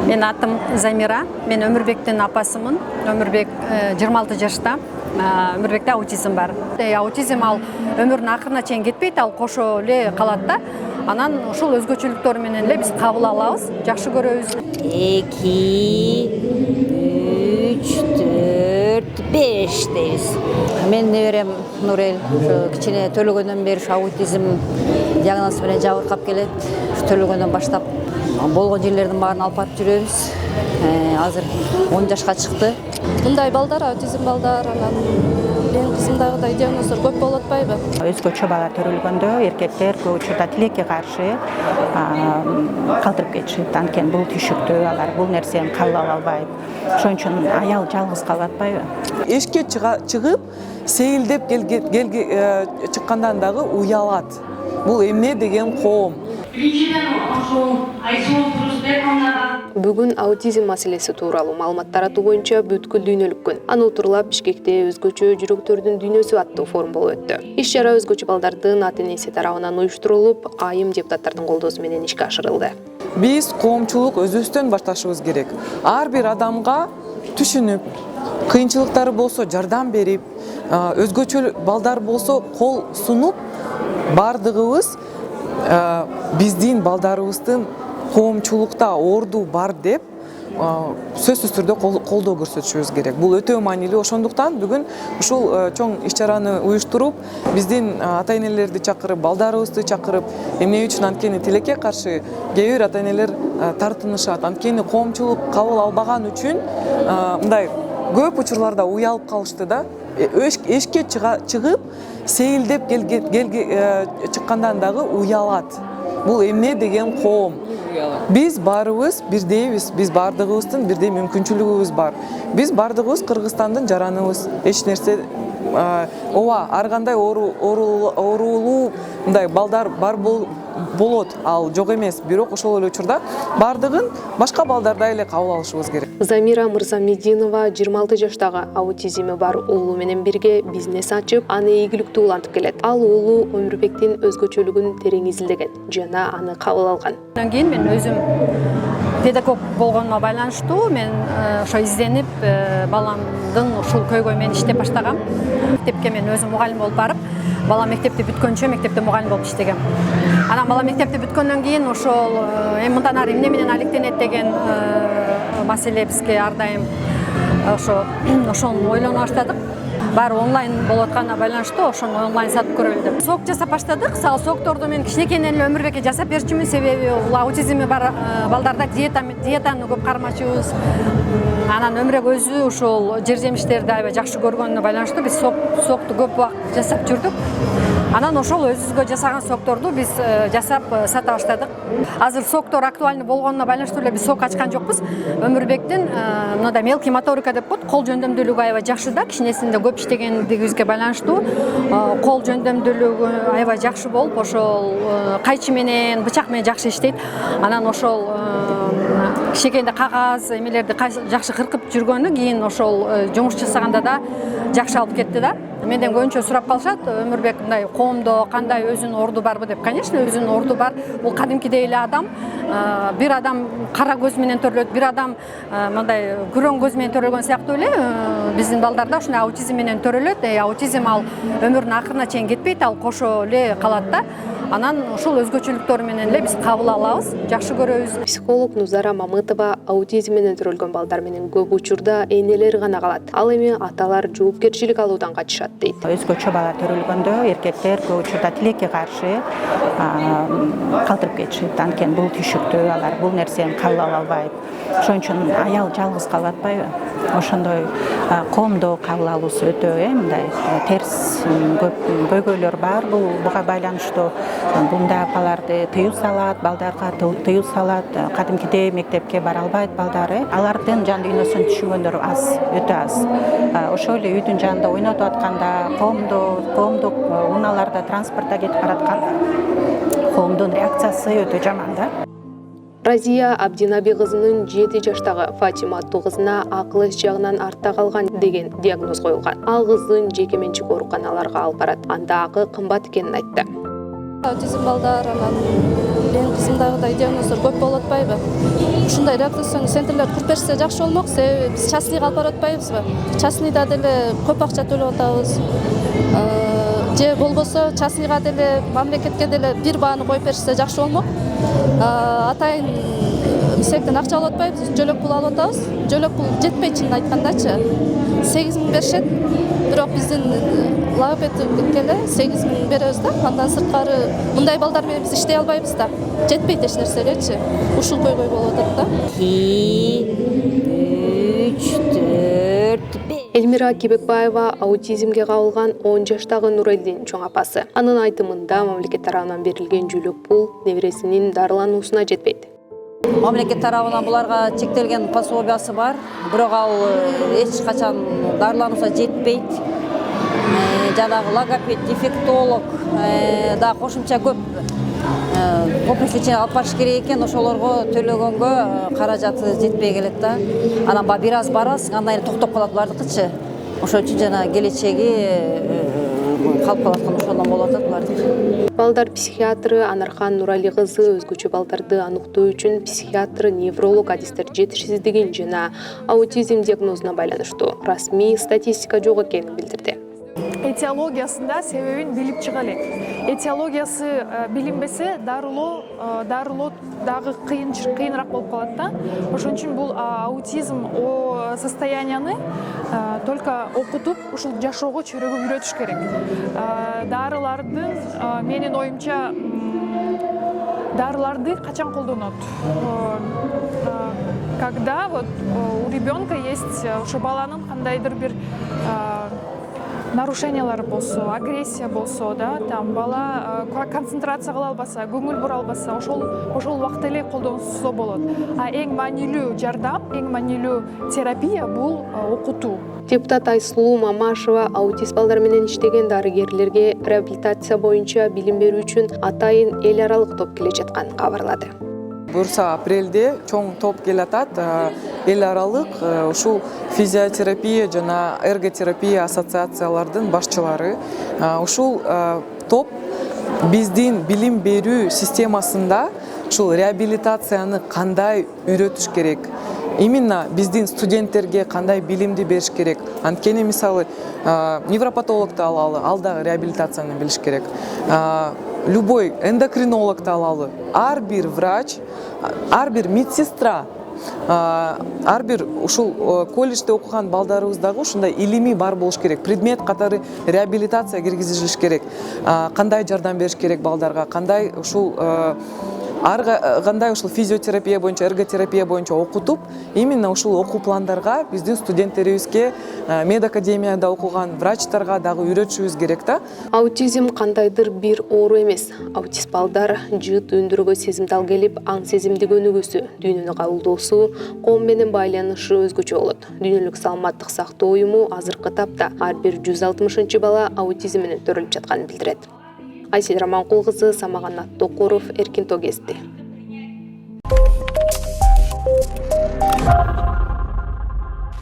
Мен атым Замира, мен Өмірбектің апасымын. Өмірбек 26 жашта. Өмірбекте аутизм бар. Аутизм ал өмірдің ақырына чейин кетпейт, ал кошо эле калат да. Анан ушул өзгөчөлүктөр менен эле биз кабыл алабыз, жакшы көрөбүз. 2, 3, 4, 5 дейбиз. Мен неберем Нурел кичине төлөгөндөн бери аутизм диагнозу менен жабыркап келет. Төлөгөндөн баштап болгон жерлердин баарын алып барып жүрөбүз. Азыр 10 жашка чыкты. Мындай балдар, аутизм балдар, анан менин кызымдагыдай диагноздор көп болуп атпайбы? Өзгөчө бала төрөлгөндө эркектер көп учурда тилекке каршы калтырып кетишет. Анткени бул түйшүктүү, алар бул нерсени кабыл ала албайт. Ошон үчүн аял жалгыз калып атпайбы? Эшикке чыгып, сейилдеп чыккандан дагы уялат. Бул эмне деген коом. Бүгүн аутизм маселеси тууралуу маалымат таратуу боюнча бүткүл дүйнөлүк күн. Аны утурлап Бишкекте өзгөчө жүрөктөрдүн дүйнөсү аттуу форум болуп өттү. Иш-чара өзгөчө балдардын ата-энеси тарабынан уюштурулуп, айым депутаттардын колдоосу менен ишке ашырылды. Биз коомчулук өзүбүздөн башташыбыз керек. Ар бир адамга түшүнүп, кыйынчылыктары болсо жардам берип, өзгөчө балдар болсо кол сунуп, бардыгыбыз биздин балдарыбыздын коомчулукта орду бар деп сөзсүз түрдө колдоо көрсөтүшүбүз керек. Бул өтө маанилүү. Ошондуктан бүгүн ушул чоң иш-чараны уюштуруп, биздин ата-энелерди чакырып, балдарыбызды чакырып, эмне үчүн анткени тилекке каршы кээ бир ата-энелер тартынышат. Анткени коомчулук кабыл албаган үчүн мындай көп учурларда уялып калышты да. Эшикке чыгып, сейилдеп чыккандан дагы уялат. Бул эмне деген коом. Биз баарыбыз бирдейбиз, биз бардыгыбыздын бирдей мүмкүнчүлүгүбүз бар. Биз бардыгыбыз Кыргызстандын жараныбыз. Эч нерсе ооба, ар кандай оорулуу мындай балдар бар болот, ал жок эмес. Бирок ошол эле учурда бардыгын башка балдардай эле кабыл алышыбыз керек. Замира Мырзамединова 26 жаштагы аутизми бар уулу менен бирге бизнес ачып, аны ийгиликтүү улантып келет. Ал уулу Өмүрбектин өзгөчөлүгүн терең изилдеген жана аны кабыл алган. Андан кийин мен өзүм педагог болгонума байланыштуу мен ошо изденип баламдын ушул көйгөй менен иштеп баштагам. Мектепке мен өзүм мугалим болуп барып, бала мектепти бүткөнчө мектепте мугалим болуп иштегем. Анан бала мектепти бүткөндөн кийин ошол мындан ары эмне менен алектенет деген маселе бизге ар дайым ошону ойлоно баштадык. Баары онлайн болуп атканына байланыштуу ошону онлайн сатып көрөлү деп. Сок жасап баштадык. Сал сокторду мен кичинекейинен эле Өмүрбекке жасап берчүмүн, себеби бул аутизми бар балдарда диетаны көп кармачубуз. Анан Өмүрбек өзү ушул жер жемиштерди аябай жакшы көргөнүнө байланыштуу биз сокту көп убакыт жасап жүрдүк. Анан ошол өзүбүзгө жасаган сокторду биз жасап сата баштадык. Азыр соктор актуальный болгонуна байланыштуу эле биз сок ачкан жокпуз. Өмүрбектин мындай мелкий моторика деп коет, кол жөндөмдүүлүгү аябай жакшы да, кичинесинде көп иштегендигибизге байланыштуу кол жөндөмдүүлүгү аябай жакшы болуп, ошол кайчы менен, бычак менен жакшы иштейт. Анан ошол кичинекейинде кагаз эмелерди жакшы кыркып жүргөндөн кийин ошол жумуш жасаганда да жакшы алып кетти да. Менден көбүнчө сурап калышат, Өмүрбек мындай коомдо кандай өзүнүн орду барбы деп. Конечно, өзүнүн орду бар. Бул кадимкидей эле адам. Бир адам кара көз менен төрөлөт, бир адам мындай күрөң көз менен төрөлгөн сыяктуу эле биздин балдарда ушундай аутизм менен төрөлөт. Аутизм ал өмүрүнүн акырына чейин кетпейт, ал кошо эле калат да. Анан ушул өзгөчөлүктөр менен эле биз кабыл алабыз, жакшы көрөбүз. Психолог Нузара Мамытова аутизм менен төрөлгөн балдар менен көп учурда энелер гана калат. Ал эми аталар жоопкерчилик алуудан качышат дейт. Өзгөчө бала төрөлгөндө эркектер көп учурда тилекке каршы калтырып кетишет. Анткени бул түйшүктүү, алар бул нерсени кабыл ала албайт. Ошон үчүн аял жалгыз калып атпайбы? Ошондой коомдо кабыл алуусу өтө мындай терс көйгөйлөр бар. Буга байланыштуу бундай апаларды тыюу салат, балдарга тыюу салат, кадимкидей мектепке бара албайт балдары. Алардын жан дүйнөсүн түшүнгөндөр аз, өтө аз. Ошол эле үйдүн жанында ойнотуп атканда, коомдук унааларда, транспортто кетип баратканда коомдун реакциясы өтө жаман да. Разия Абдинаби кызынын 7 жаштагы Фатима аттуу кызына акыл эс жагынан артта калган деген диагноз коюлган. Ал кыздын жеке менчик ооруканаларга алып барат. Анда акы кымбат экенин айтты. Аутизм балдар, анан менин кызымдагыдай диагноздор көп болуп атпайбы? Ушундай реабилитационный центрлер куруп берсе жакшы болмок, себеби биз частныйга алып барып атпайбызбы? Частныйда деле көп акча төлөп атабыз. Же болбосо частныйга деле, мамлекетке деле бир бааны коюп берсе жакшы болмок. Атайын мисектен акча алып атпайбыз, жөлөк пул алып атабыз. Жөлөк пул жетпей, чынын айткандачы. 8 000 беришет, бирок биздин логопедке эле 8 000 беребиз да. Андан сырткары мындай балдар менен биз иштей албайбыз да. Жетпейт эч нерсегечи. Ушул көйгөй болуп атат да. 2, 3, 4, 5. Эльмира Кебекбаева аутизмге кабылган 10 жаштагы Нурелдин чоң апасы. Анын айтымында мамлекет тарабынан берилген жөлөк пул небересинин дарылануусуна жетпейт. Мамлекет тарабынан буларга чектелген пособиясы бар, бирок ал эч качан дарылануусуна жетпейт. Жанагы логопед, дефектолог да кошумча көп комплекс лечение алып барыш керек экен, ошолорго төлөгөнгө каражаты жетпей келет да. Анан бир аз барасың, андан кийин токтоп калат булардыкычы. Ошол үчүн жана келечеги калып калаткан ошондон болуп атат булардыкы. Балдар психиатры Анархан Нурали кызы өзгөчө балдарды аныктоо үчүн психиатр, невролог адистер жетишсиздигин жана аутизм диагнозуна байланыштуу расмий статистика жок экенин билдирди. Этиологиясында себебин билип чыга элек. Этиологиясы билинбесе, дарылоо дагы кыйыныраак болуп калат да. Ошон үчүн бул аутизм состоянияны только окутуп, ушул жашоого чөйрөгө үйрөтүш керек. Дарылардын менин оюмча дарыларды качан колдонот? Когда вот у ребенка есть ошо баланын кандайдыр бир нарушениялар болсо, агрессия болсо, да, там бала концентрация кыла албаса, көңүл бура албаса, ошол убакта эле колдонсо болот. А эң маанилүү жардам, эң маанилүү терапия бул окутуу. Депутат Айсулуу Мамашева аутист балдар менен иштеген дарыгерлерге реабилитация боюнча билим берүү үчүн атайын эл аралык топ келе жатканын кабарлады. Бурса апрелде чоң топ келатат, эл аралык ушул физиотерапия жана эрготерапия ассоциациялардын башчылары. Ушул топ биздин билим берүү системасында ушул реабилитацияны кандай үйрөтүш керек, именно биздин студенттерге кандай билимди бериш керек. Анткени мисалы невропатологду алалы, ал дагы реабилитацияны билиш керек. Любой эндокринологду алалы, ар бир врач, ар бир медсестра, ар бир ушул колледжде окуган балдарыбыз дагы ушундай илимий бар болуш керек. Предмет катары реабилитация киргизилиш керек. Кандай жардам бериш керек балдарга, кандай ушул кандай ушул физиотерапия боюнча, эрготерапия боюнча окутуп, именно ушул окуу пландарга биздин студенттерибизге, медакадемияда окуган врачтарга дагы үйрөтүшүбүз керек да. Аутизм кандайдыр бир оору эмес. Аутист балдар жыт өндүргө сезимдал келип, аң сезимди көнүгүүсү, дүйнөнү кабылдоосу, коом менен байланышы өзгөчө болот. Дүйнөлүк саламаттык сактоо уюму азыркы тапта ар бир 160 бала аутизм менен төрөлүп жатканын билдирет. Айсел Романкул кызы, Самаган Аттокуров, Эркин Тогести.